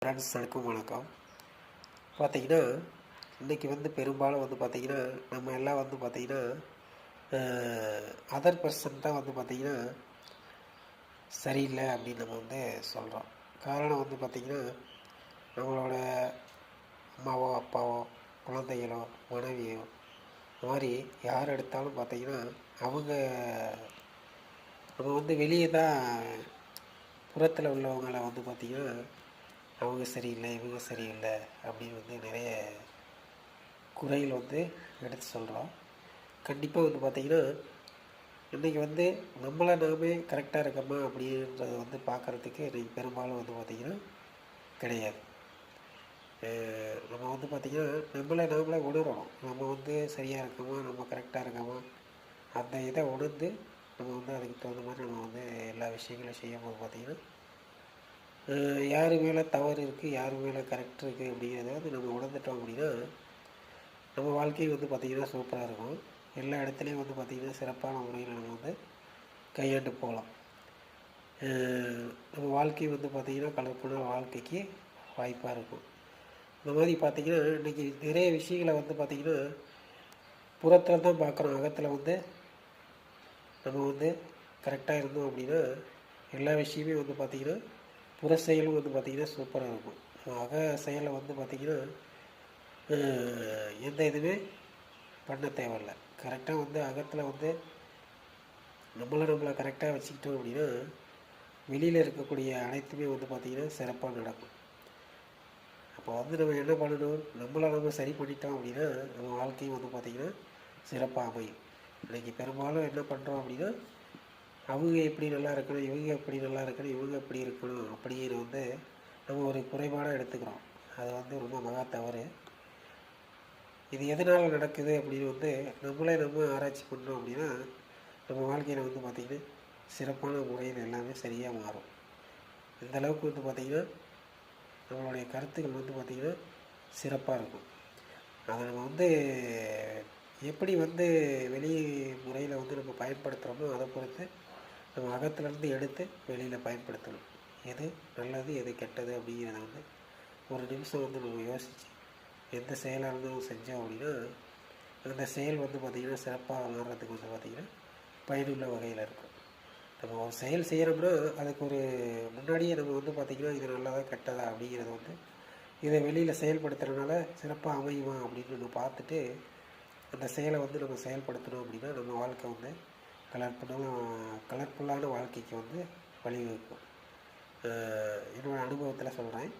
Friends அனைக்கும் வணக்கம். பார்த்தீங்கன்னா, இன்றைக்கி பெரும்பாலும் பார்த்தீங்கன்னா, நம்ம எல்லாம் பார்த்தீங்கன்னா, அதர் பர்சன் தான் பார்த்தீங்கன்னா, சரியில்லை அப்படின்னு நம்ம சொல்கிறோம். காரணம் பார்த்தீங்கன்னா, நம்மளோட அம்மாவோ, அப்பாவோ, குழந்தைகளோ, மனைவியோ இந்த மாதிரி யார் எடுத்தாலும் பார்த்தீங்கன்னா, அவங்க நம்ம வெளியே தான் புறத்தில் உள்ளவங்களை பார்த்தீங்கன்னா, அவங்க சரியில்லை, இவங்க சரியில்லை அப்படின்னு நிறைய குறைகள் எடுத்து சொல்கிறோம். கண்டிப்பாக பார்த்திங்கன்னா, இன்றைக்கி நம்மளை நாமே கரெக்டாக இருக்கோமா அப்படின்றத பார்க்குறதுக்கு இன்றைக்கி பெரும்பாலும் பார்த்திங்கன்னா கிடையாது. நம்ம பார்த்திங்கன்னா நம்மளை நாமளே உணரணும். நம்ம சரியாக இருக்கோமா, நம்ம கரெக்டாக இருக்கோமா, அந்த இதை உணர்ந்து நம்ம அதுக்கு தகுந்த மாதிரி நம்ம எல்லா விஷயங்களும் செய்யும்போது பார்த்திங்கன்னா, யார் மேலே தவறு இருக்குது, யார் மேலே கரெக்ட் இருக்குது அப்படிங்கிறத நம்ம உணர்ந்துட்டோம் அப்படின்னா, நம்ம வாழ்க்கை பார்த்திங்கன்னா சூப்பராக இருக்கும். எல்லா இடத்துலையும் பார்த்திங்கன்னா சிறப்பான முறையில் நம்ம கையாண்டு போகலாம். நம்ம வாழ்க்கை பார்த்திங்கன்னா கலர்ஃபுல்லான வாழ்க்கைக்கு வாய்ப்பாக இருக்கும். இந்த மாதிரி பார்த்திங்கன்னா இன்றைக்கி நிறைய விஷயங்களை பார்த்திங்கன்னா புறத்தில் தான் பார்க்குறோம். அகத்தில் நம்ம கரெக்டாக இருந்தோம் அப்படின்னா எல்லா விஷயமே பார்த்திங்கன்னா புற செயலும் பார்த்திங்கன்னா சூப்பராக இருக்கும். அக செயலை பார்த்திங்கன்னா எந்த இதுவுமே பண்ண தேவையில்லை. கரெக்டாக அகத்தில் நம்மளை கரெக்டாக வச்சுக்கிட்டோம் அப்படின்னா வெளியில் இருக்கக்கூடிய அனைத்துமே பார்த்திங்கன்னா சிறப்பாக நடக்கும். அப்போ நம்ம என்ன பண்ணணும், நம்ம சரி பண்ணிட்டோம் அப்படின்னா நம்ம வாழ்க்கையும் பார்த்திங்கன்னா சிறப்பாக அமையும். இன்றைக்கி பெரும்பாலும் என்ன பண்ணுறோம் அப்படின்னா, அவங்க எப்படி நல்லா இருக்கணும், இவங்க எப்படி நல்லா இருக்கணும், இவங்க எப்படி இருக்கணும் அப்படின்னு நம்ம ஒரு குறைபாடாக எடுத்துக்கிறோம். அது ரொம்ப மகா தவறு. இது எதனால் நடக்குது அப்படின்னு நம்மளே நம்ம ஆராய்ச்சி பண்ணோம் அப்படின்னா நம்ம வாழ்க்கையில் பார்த்திங்கன்னா சிறப்பான முறையில் எல்லாமே சரியாக மாறும். இந்த அளவுக்கு பார்த்திங்கன்னா நம்மளுடைய கருத்துக்கள் பார்த்திங்கன்னா சிறப்பாக இருக்கும். அதை நம்ம எப்படி வெளி முறையில் நம்ம பயன்படுத்துகிறோமோ அதை பொறுத்து நம்ம அகத்திலேருந்து எடுத்து வெளியில் பயன்படுத்தணும். எது நல்லது, எது கெட்டது அப்படிங்கிறத ஒரு நிமிஷம் நம்ம யோசித்து எந்த செயலாக இருந்தாலும் செஞ்சோம் அப்படின்னா அந்த செயல் பார்த்திங்கன்னா சிறப்பாக மாறுறதுக்கு பார்த்திங்கன்னா பயனுள்ள வகையில் இருக்கும். நம்ம ஒரு செயல் செய்கிறோம்னா அதுக்கு ஒரு முன்னாடியே நம்ம பார்த்திங்கன்னா இது நல்லதா கெட்டதா அப்படிங்கிறத இதை வெளியில் செயல்படுத்துறதுனால சிறப்பாக அமையுமா அப்படின்னு நம்ம பார்த்துட்டு அந்த செயலை நம்ம செயல்படுத்தணும் அப்படின்னா நம்ம வாழ்க்கை கலர்ஃபுல்லான வாழ்க்கைக்கு வழிவகுக்கும். என்னோடய அனுபவத்தில் சொல்கிறேன்.